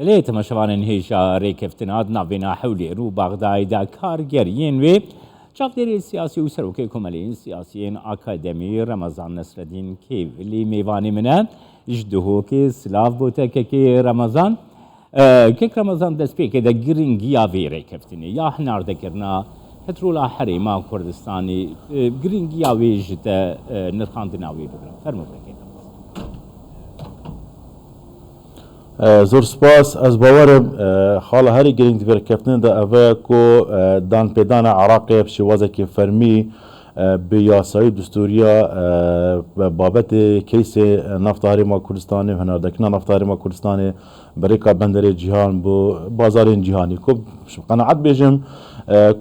لێ تەماشەوانن هێژا ڕێکەفتنات ناوێنا حولێر و باغدایدا کارگەریên wê çavdêrê siyasî û serokê komeleyên siyasiyên akademî Remezan Nesreddîn Kêvilî mêvanê min e ji dihokê silav bû te kekê Remezan. Kek Remezan destpêkê de giringiya vê rêkeftinê ya hinardekirina petrola herêma Kurdistanê giringiya wê ji te nirxandina wê bibin. Fermo veke. زور سپاس از باورم خال هری گرینگ دیگر کفتن ده اوه کو دان پیدان عراقی بشوازه که فرمی به یاسای دستوریا بابت کیس نفتاری ما کردستانی و هنردکنا نفتاری ما کردستانی برای که بندر جهان بو بازار جهانی کو قناعت بیجم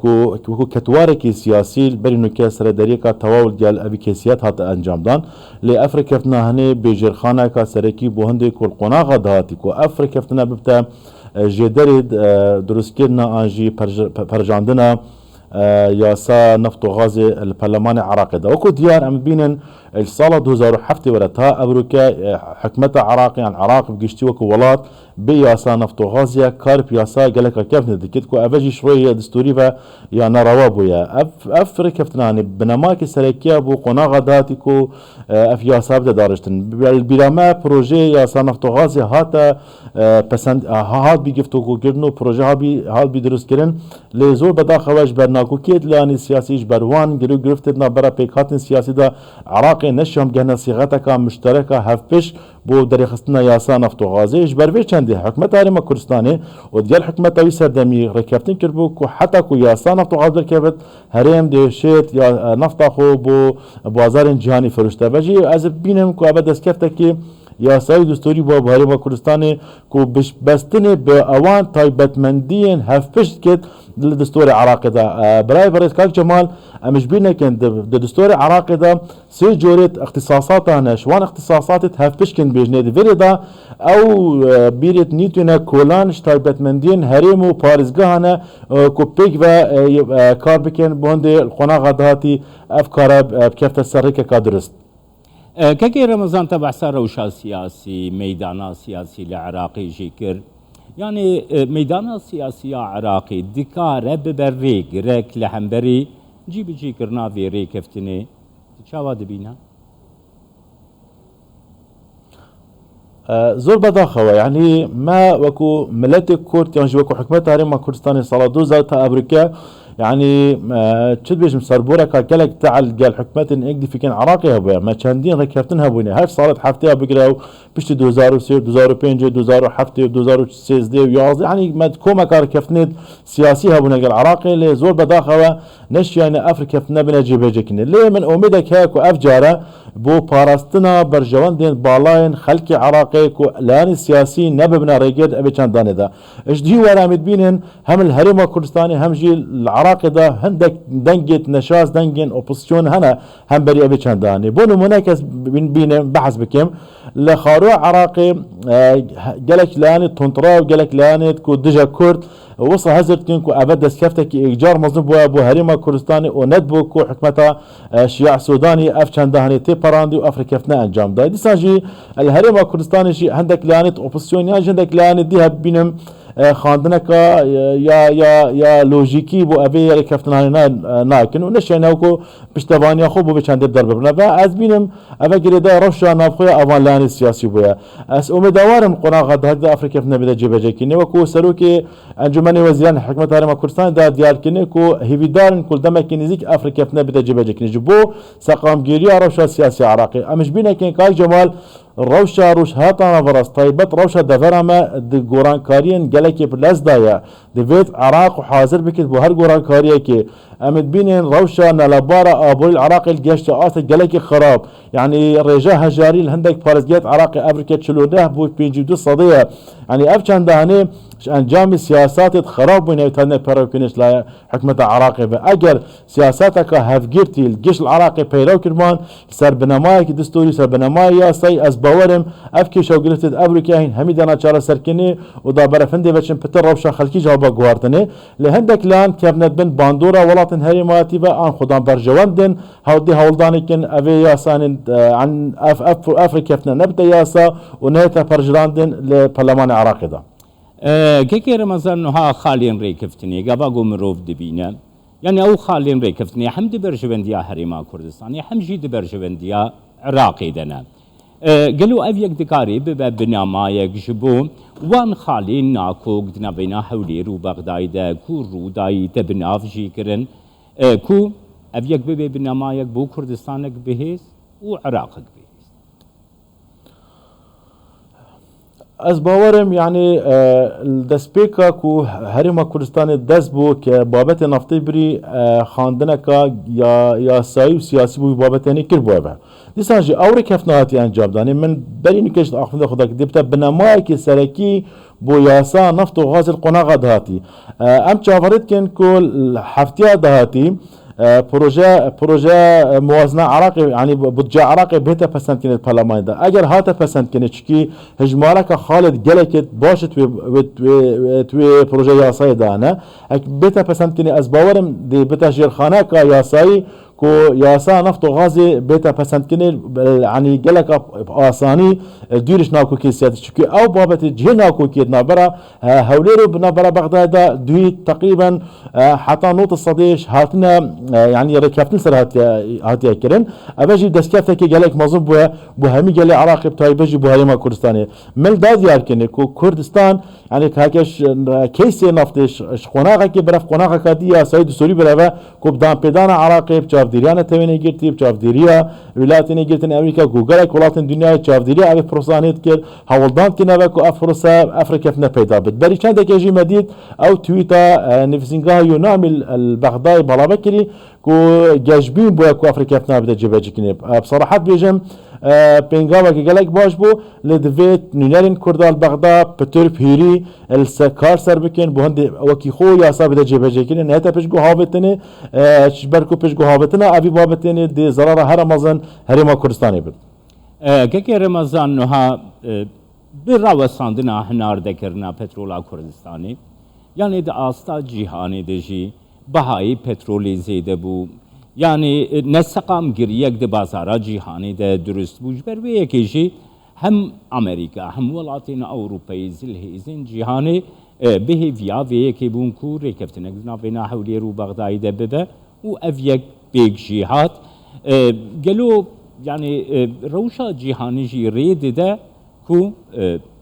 کو کتواره کی سیاسی بری نوکه سرداری که تواول دیال اوی کیسیت هات انجام دان لی افریکفتنا هنه بیجرخانه که سرکی بو هنده کل قناغه دهاتی کو افریکفتنا ببتا جدری درست کردنا آنجی پرجاندنا یاسا نفط و غاز البرلمان عراقي ده وكو ديار عم بينن الصالة 2007 ورتها أبروكا حكمة عراقي عن عراق بقشتي وكو ولات بياسا نفط و غازيا كارب ياسا قالك كيف ندكت كو أفجي شوية دستوري يا نروابو يا أفري كفتناني بنماكي سريكيا بو قناغة داتي كو أف ياسا بدا دارجتن بالبرامة بروجي ياسا نفط و غازيا هاتا پسند هات بيگفتو كو كرنو بروجي هات بيدرس كرن لزور بدا خواج برناكو كيت لاني سياسي جبروان گرو گرفتنا برا بيكاتن سياسي دا عراقي نشهم جهنا صيغتك مشتركة هفش بو دريخستنا ياسا نفط و غازي جبروي چندي حكمت هرم كردستاني وديال حكمت اوي سردمي ركفتن كربو كو حتى كو ياسا نفط و غاز كبت هرم دهشت يا نفط خو بو بازار جهاني فروشته بجي از بينم كو ابد اسكفتكي یاسای دستوری با بحری با کردستان کو بستنه به اوان تایبتمندین هفپشت کد دستور عراقی دا برای برای کاک جمال امش بینه کن دستور عراقی دا سی جورت اختصاصات هنش وان اختصاصات هفپشت کن بیجنه دی ولی دا او بیرت نیتونه کولانش تایبتمندین هریم و پارزگاه هنه کو پیک و کار بکن بونده القناغ دهاتی افکار بکفت سرک کادرست كاكي رمضان تبع روشا سياسي ميدانا سياسي لعراقي جيكر يعني ميدانا سياسي عراقي دكارة ببريق ريك لحنبري جيب جيكر نافي ريك افتني تشاوا دبينا زور بداخوة يعني ما وكو ملتي كورت يعني وكو حكمت هرم كردستاني صلاة دوزة تا أبريكا يعني تشد بيش مسربورة كالك تعال قال حكمت ان اقدي في كان عراقي هبويا ما كاندين ركبتن هبويني هاش صارت حفتها بقراو بشتي 2003 2005 2007 2013 وياز يعني ما كوما كاركفتنيد سياسي هبونا قال عراقي اللي زور بداخوة نش يعني افريكا بنا جيبجكني ليه من اميدك هيك وافجاره بو باراستنا برجوان دين بالاين خلقي عراقي كو لاني سياسي نببنا ريقيد ابي كان داني ذا ايش دي ورامد بينن هم الهرم كردستاني هم جي العراقي ده هندك دنجت نشاز دنجن اوبوزيشن هنا هم بري ابي كان داني بونو مناكس بين بحث بكم لخارو عراقي قالك لاني تونترا وقالك لاني كو دجا كرد وصل هزرت كو ابد سكفتك ايجار مظلوم بو هرم كردستاني وندبو كو حكمتها شياع سوداني اف كان دهني تي باراندي وافريكا انجام دا دي ساجي الهرم كردستاني شي عندك لانت اوبوزيشن يا عندك لانت دي بينم خاندنك يا لوجيكي بو ابي ركفتنا ناكن ونشينا كو بشتباني خو بو بچند ضرب بنا از بينم ابا جريدا روشا نافخو اوان لاني سياسي بو اس اميدوارم قناغه دا افريكا بده جيبجكني وكو سروكي انجمني وزيان حكمت هرم كردستان دا ديار كني كو هيفيدارن كل دمك نزيك افريكا بده جيبجكني جبو سقام جيريا روشا سياسي عراقي امش بينا كان كاي جمال روشا روش هاتانا فرس طيبت روشا دفرما دي قران كاريين جلكي بلازدايا دي فيت عراق وحاضر بكت بهر قران كاريه كي امد بينين روشا نلابارا ابول العراق الجيش آسا جلكي خراب يعني رجاء هجاري الهندك بارزجيت عراقي افريكا تشلونه بو بينجي دو صديه يعني افشان دهني انجام سياسات خراب بين يتنك بروكنش لا حكمة عراقي اجر سياساتك هفجرتي الجيش العراقي بيرو كرمان سر بنماي دستوري سر بنماي يا سي از باورم افكي شو قلت ابريكا هين هميدانا چارا سركني ودا برفندي بچن بتر روشا خلكي جواب غواردني لهندك لان كابنت بن باندورا ولاتن هريماتي ان خدام برجواندن هودي هولدانكن افي ياسان عن افريكا نبدا ياسا ونهتا برجراندن للبرلمان العراقي ده كيكي رمضان نها خالين ريكفتني قباقو مروف دبينا يعني او خالين ريكفتني حمد برجبنديا هريما كردستاني حمجي برجبنديا عراقي دنا قالوا افيك دكاري بنامايك جبو وان خالين ناكوك دنا بينا حولير وبغدايدا كو روداي تبناف جيكرن كو افيك بنامايك بو كردستانك بهيس وعراقك بهيس از باورم يعني دسپیکا کو هرما کردستان دست بو که بابت نفتی بری خاندنکا یا سایی و سیاسی بو بابت یعنی کر بو دیسان جی اوری کفناتی انجام دانی من بری نکشت آخفنده خدا که دیبتا بنامایی که سرکی بو یاسا نفت و غاز القناغ دهاتی ام چاورد کن کل هفتیا دهاتی پروژه موازنه عراقی یعنی بودجه عراقی بهتا پسند کنید پارلمان ده اگر هاتا پسند کنید چکی هجمارک خالد گلکت باشه توی پروژه یاسای دانه اک بهتا پسند کنید از باورم دی بهتا جیرخانه که یاسایی کو یاسا نفت و غازی بهتا پسند کنید یعنی گلک آسانی دیرش ناکو کی سیاد چکی او بابت جه ناکو کی نبرا هوليرو نبرا بغداد دوی تقریبا حتى نوت الصديش هاتنا يعني ركبتن سر هاتي كرن ابجي دسكافته كي قالك مظن بو همي قال عراقي بتاعي بجي بو هريما كردستاني مل داد ياركن كو كردستان يعني هاكش كيسي نفتش قناغه كي برف قناغه كدي سيد سوري برا كو بدان بيدان عراقي بچافديريانه تويني گرتي بچافديريا ولاتني گرتن امريكا جوجل ولاتن دنيا چافديريا ابي پروسانيت كر هولدان كنا كو افرسا افريكا پیدا بد بري چند كيجي مديد او تويتا نفسينغا ينامل البغداد بلا بكري كو جاجبين بو كو افريكا بده جبهه كنيب بصراحه بيجم بينغاوا كي باش بو لدفيت نينارين كردال بغداد بتور بيري السكار سر بكن بو هند وكي خو يا صاحب ده جبهه كني نهتا بيشغو هاوتني شبركو بيشغو هاوتنا ابي بابتني دي زراره هرمزن هرما كردستاني بد كي رمضان نها براو ساندنا هنار دكرنا بترولا كردستاني يعني ده آستا جيهاني دجي بهایی پترولی زیده بو یعنی نسقام گریک ده بازارا جیهانی ده درست بوش بر و یکیشی هم امریکا هم ولاتین اوروپایی زلهیزین جیهانی به ویا و یکی بون کو ریکفتنک نابینا حولی رو بغدای ده ببه و اویک بیگ جیهات گلو يعني روشا جیهانی جی رید ده کو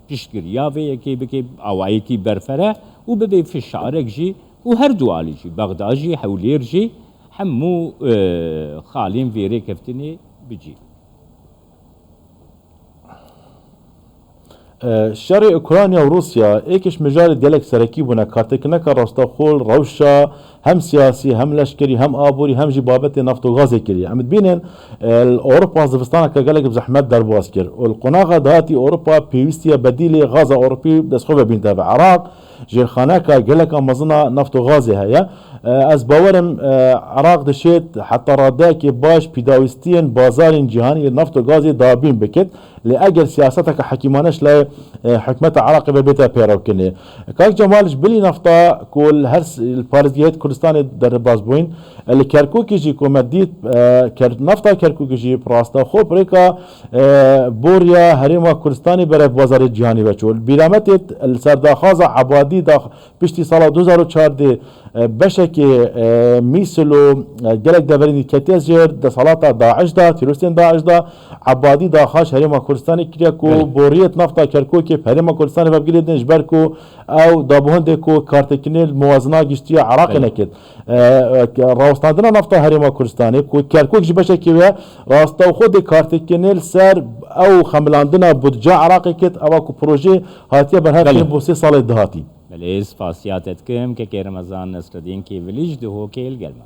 پیشگریا و یکی بکی آوائی کی برفره و ببی فشارک جی و هر دوالي جي بغداد جي حولير جي حمو خالين فيري كفتني بجي شرق اوكرانيا وروسيا ايكش مجال ديالك سركي بنا كارتكنك راستاخول روشا هم سياسي هم لشكري هم ابوري هم جبابتي نفط وغاز كري عم تبين اوروبا زفستان كقالك بزحمت دربواسكر والقناغه داتي اوروبا بيوستيا بديله غاز اوروبي دسخوبه بين تبع عراق جيرخانه قالك امازنا نفط وغاز هيا از باورم عراق دشيت حتى راداك باش بيداوستين بازار جهاني نفط وغاز دابين بكت لاجل سياستك حكيمانش لا حكمه عراق ببيتها بيروكني كاك جمالش بلي نفطا كل هرس البارزيات كردستان در بازبوين اللي كركوكي جي كومديت نفطا كركوكي جي براستا خو بريكا بوريا هريما كردستاني برا بازار الجهاني بچول بيرامت السرداخازه عبادي دا بشتي سال 2004 بشكي ميسلو جلك دبرني كتيز جير دا صلاة داعش دا تيروستين داعش دا عبادي دا خاش هريما كردستاني كريكو بورية نفطا كركوكي هريما كردستاني ببقيلدن جبركو او دابوهندكو كارتكنيل موازنة جشتية عراق نكد راستاندنا نفطا هريما كردستاني كركوك جي بشكي ويا راستا وخود كارتكنيل سر او خملاندنا بودجا عراقي كت او اكو بروجي هاتيه برهاتين بوسي صالة دهاتي بليز فاسياتتكم كي رمضان نصر الدين كي فيليج دهو كيل قلمه